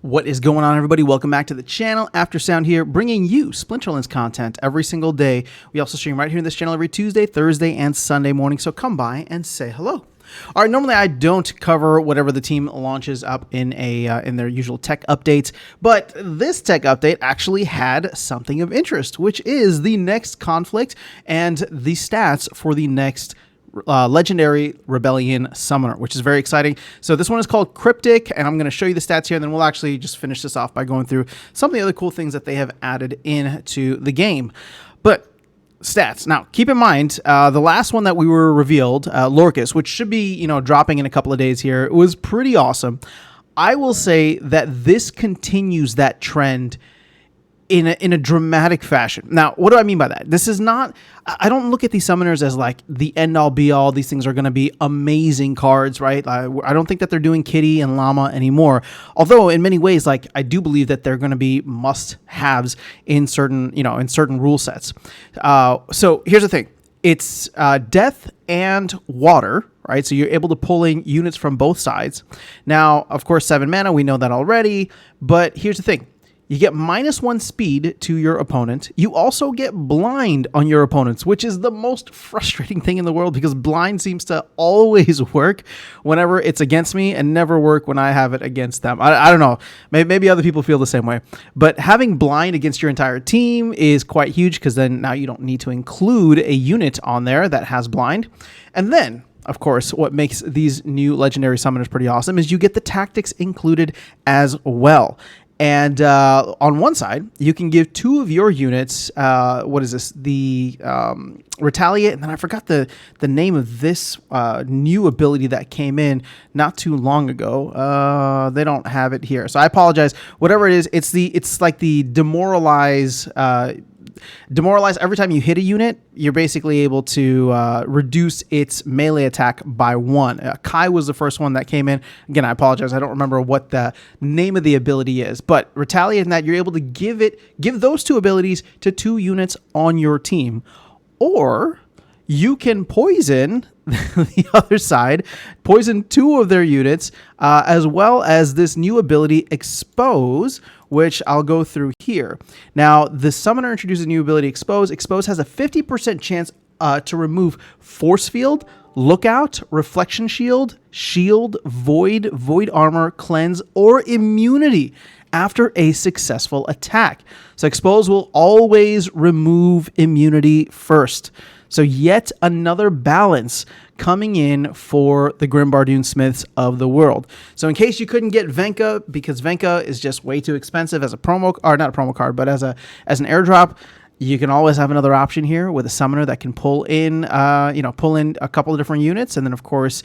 What is going on, everybody? Welcome back to the channel. Aftersound here, bringing you Splinterlands content every single day. We also stream right here in this channel every Tuesday, Thursday, and Sunday morning, so come by and say hello. All right, normally I don't cover whatever the team launches up in their usual tech updates, but this tech update actually had something of interest, which is the next conflict and the stats for the next Legendary Rebellion Summoner, which is very exciting. So this one is called Cryptic, and I'm going to show you the stats here, and then we'll actually just finish this off by going through some of the other cool things that they have added into the game. But stats. Now, keep in mind, the last one that we were revealed, Lorcus, which should be, dropping in a couple of days here, it was pretty awesome. I will say that this continues that trend in a dramatic fashion. Now, what do I mean by that? This is not, I don't look at these summoners as like the end all be all. These things are going to be amazing cards, right? I don't think that they're doing Kitty and Llama anymore. Although in many ways, like I do believe that they're going to be must haves in certain, in certain rule sets. So here's the thing. It's death and water, right? So you're able to pull in units from both sides. Now, of course, 7 mana, we know that already, but here's the thing. You get -1 speed to your opponent. You also get blind on your opponents, which is the most frustrating thing in the world because blind seems to always work whenever it's against me and never work when I have it against them. I don't know. Maybe other people feel the same way. But having blind against your entire team is quite huge because then now you don't need to include a unit on there that has blind. And then, of course, what makes these new legendary summoners pretty awesome is you get the tactics included as well. And on one side, you can give 2 of your units, what is this, the Retaliate, and then I forgot the name of this new ability that came in not too long ago. They don't have it here, so I apologize. Whatever it is, it's like the Demoralize. Demoralize, every time you hit a unit, you're basically able to reduce its melee attack by 1. Kai was the first one that came in. Again, I apologize. I don't remember what the name of the ability is, but Retaliate in that you're able to give those 2 abilities to 2 units on your team. Or you can poison the other side, poison 2 of their units, as well as this new ability, Expose, which I'll go through here. Now, the summoner introduces a new ability, Expose. Expose has a 50% chance to remove Force Field, Lookout, Reflection Shield, Shield, Void Armor, Cleanse, or Immunity after a successful attack. So Expose will always remove immunity first. So yet another balance coming in for the Grimbardoon Smiths of the world. So in case you couldn't get Venka, because Venka is just way too expensive as a promo, or not a promo card, but as an airdrop, you can always have another option here with a summoner that can pull in a couple of different units, and then of course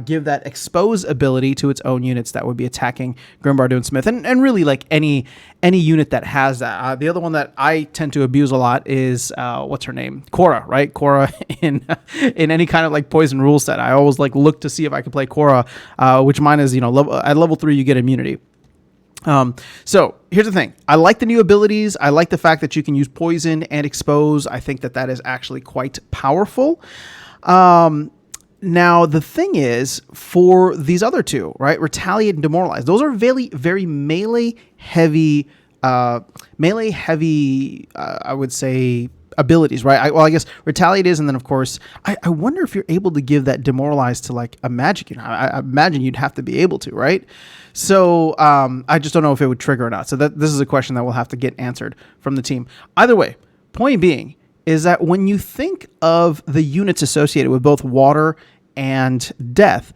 give that Expose ability to its own units that would be attacking Grimbardoon Smith, and really like any unit that has that. The other one that I tend to abuse a lot is what's her name, Korra, right? Korra in any kind of like poison rule set. I always like look to see if I can play Korra, which mine is at level 3 you get immunity. So here's the thing. I like the new abilities. I like the fact that you can use poison and expose. I think that is actually quite powerful. Now the thing is for these other 2, right? Retaliate and Demoralize. Those are very, very melee heavy, I would say, abilities, right? I guess Retaliate is, and then of course, I wonder if you're able to give that Demoralize to like a magic unit. I imagine you'd have to be able to, right? So I just don't know if it would trigger or not. So this is a question that we'll have to get answered from the team. Either way, point being is that when you think of the units associated with both water and death,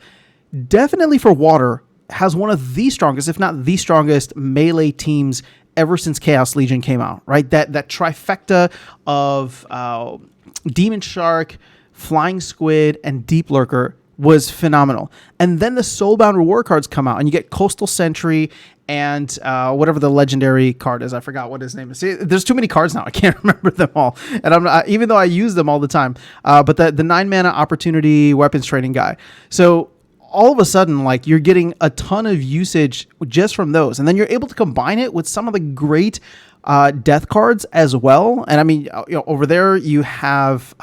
definitely for water has one of the strongest, if not the strongest, melee teams ever since Chaos Legion came out, right? That trifecta of Demon Shark, Flying Squid, and Deep Lurker was phenomenal. And then the Soulbound reward cards come out, and you get Coastal Sentry and whatever the legendary card is. I forgot what his name is. See, there's too many cards now. I can't remember them all. And I'm not, even though I use them all the time. But the 9 mana Opportunity Weapons Training guy. So all of a sudden, like, you're getting a ton of usage just from those, and then you're able to combine it with some of the great death cards as well. And I mean, over there you have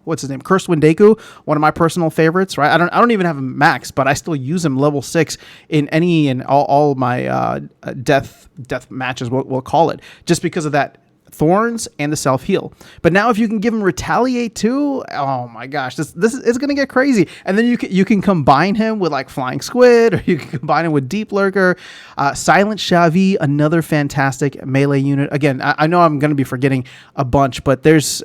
what's his name, Cursed Wendeku, one of my personal favorites. Right, I don't even have him max, but I still use him level 6 in any and all my death matches. We'll call it, just because of that Thorns and the self heal. But now if you can give him Retaliate too, oh my gosh, this is gonna get crazy. And then you can combine him with like Flying Squid, or you can combine him with Deep Lurker, Silent Shavi, another fantastic melee unit. Again, I know I'm gonna be forgetting a bunch, but there's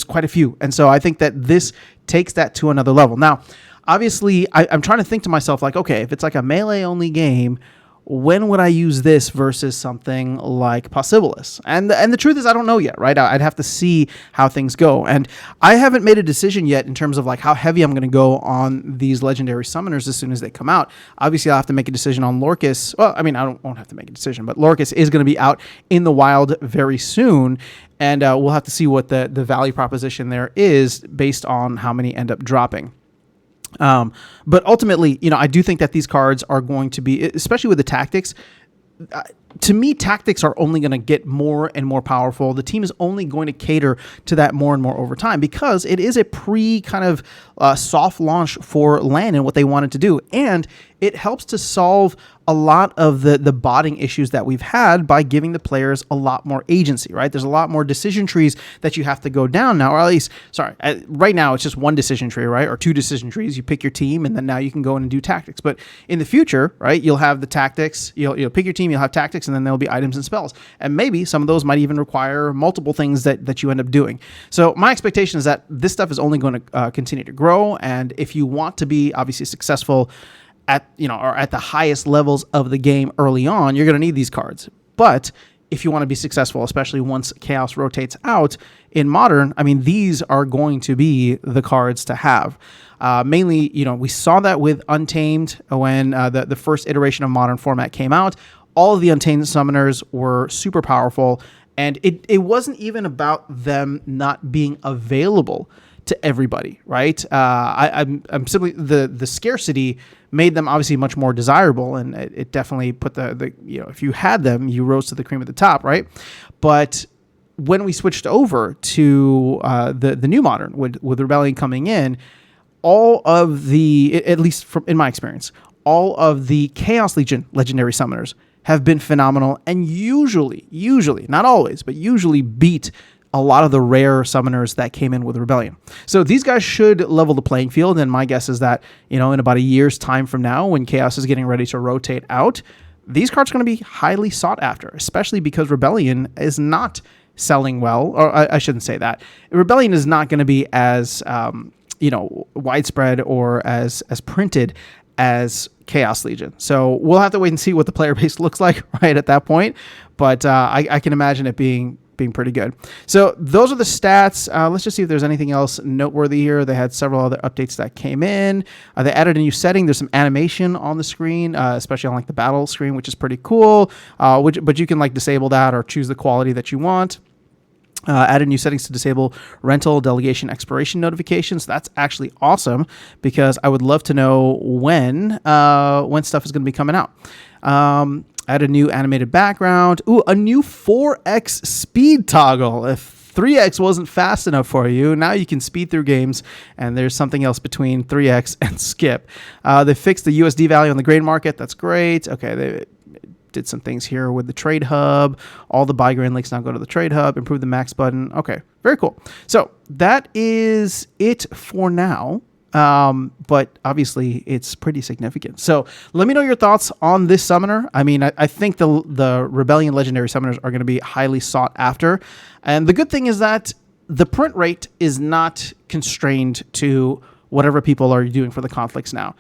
quite a few, and so I think that this takes that to another level. Now, obviously, I'm trying to think to myself, like, okay, if it's like a melee only game, when would I use this versus something like Possibilis? And the truth is, I don't know yet, right? I'd have to see how things go. And I haven't made a decision yet in terms of like how heavy I'm going to go on these legendary summoners as soon as they come out. Obviously, I'll have to make a decision on Lorcus. Well, I mean, won't have to make a decision, but Lorcus is going to be out in the wild very soon. And we'll have to see what the value proposition there is based on how many end up dropping. But ultimately, I do think that these cards are going to be, especially with the tactics, to me, tactics are only going to get more and more powerful. The team is only going to cater to that more and more over time, because it is a kind of soft launch for LAN and what they wanted to do. And it helps to solve a lot of the botting issues that we've had by giving the players a lot more agency, right? There's a lot more decision trees that you have to go down now, or at least, right now it's just one decision tree, right? Or two decision trees. You pick your team, and then now you can go in and do tactics. But in the future, right, you'll have the tactics, you'll pick your team, you'll have tactics, and then there'll be items and spells. And maybe some of those might even require multiple things that you end up doing. So my expectation is that this stuff is only going to continue to grow. And if you want to be obviously successful at the highest levels of the game early on, you're going to need these cards. But if you want to be successful, especially once Chaos rotates out in Modern, I mean, these are going to be the cards to have. Mainly, we saw that with Untamed when the first iteration of Modern format came out. All of the Untamed summoners were super powerful, and it wasn't even about them not being available to everybody, right? I'm simply the scarcity made them obviously much more desirable, and it definitely put the if you had them, you rose to the cream at the top, right? But when we switched over to the new Modern with Rebellion coming in, all of at least in my experience, all of the Chaos Legion legendary summoners have been phenomenal, and usually, not always, but usually beat a lot of the rare summoners that came in with Rebellion. So these guys should level the playing field, and my guess is that, in about a year's time from now, when Chaos is getting ready to rotate out, these cards are going to be highly sought after, especially because Rebellion is not selling well, or I shouldn't say that. Rebellion is not going to be as, widespread or as printed as Chaos Legion. So we'll have to wait and see what the player base looks like right at that point. But I can imagine it being pretty good. So those are the stats. Let's just see if there's anything else noteworthy here. They had several other updates that came in. They added a new setting. There's some animation on the screen, especially on like the battle screen, which is pretty cool. But you can like disable that or choose the quality that you want. Added new settings to disable rental, delegation, expiration notifications. That's actually awesome, because I would love to know when stuff is going to be coming out. Add a new animated background. Ooh, a new 4x speed toggle. If 3x wasn't fast enough for you, now you can speed through games, and there's something else between 3x and skip. They fixed the USD value on the grain market. That's great. Okay, they did some things here with the trade hub. All the buy grain links now go to the trade hub. Improve the max button. Okay, very cool. So that is it for now. But obviously it's pretty significant. So let me know your thoughts on this summoner. I mean, I think the Rebellion legendary summoners are going to be highly sought after. And the good thing is that the print rate is not constrained to whatever people are doing for the conflicts now.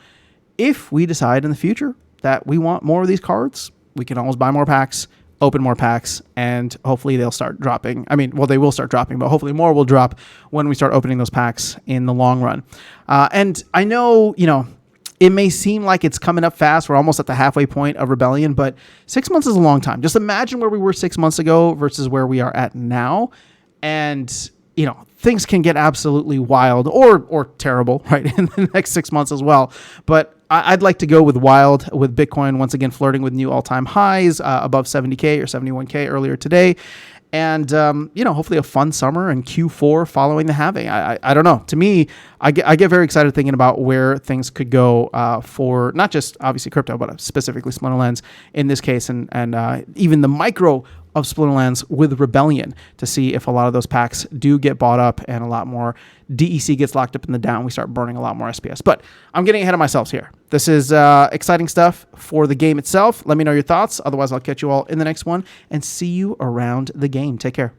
If we decide in the future that we want more of these cards, we can always buy more packs, open more packs, and hopefully they'll start dropping. I mean, well, they will start dropping, but hopefully more will drop when we start opening those packs in the long run. And I know, it may seem like it's coming up fast. We're almost at the halfway point of Rebellion, but 6 months is a long time. Just imagine where we were 6 months ago versus where we are at now. And things can get absolutely wild or terrible, right, in the next 6 months as well. But I'd like to go with wild, with Bitcoin once again flirting with new all-time highs, above 70K or 71K earlier today. And, hopefully a fun summer and Q4 following the halving. I don't know. To me, I get very excited thinking about where things could go for not just obviously crypto, but specifically Splinterlands in this case, and even the micro of Splinterlands with Rebellion, to see if a lot of those packs do get bought up and a lot more DEC gets locked up in the DAO and we start burning a lot more SPS. But I'm getting ahead of myself here. This is exciting stuff for the game itself. Let me know your thoughts. Otherwise, I'll catch you all in the next one and see you around the game. Take care.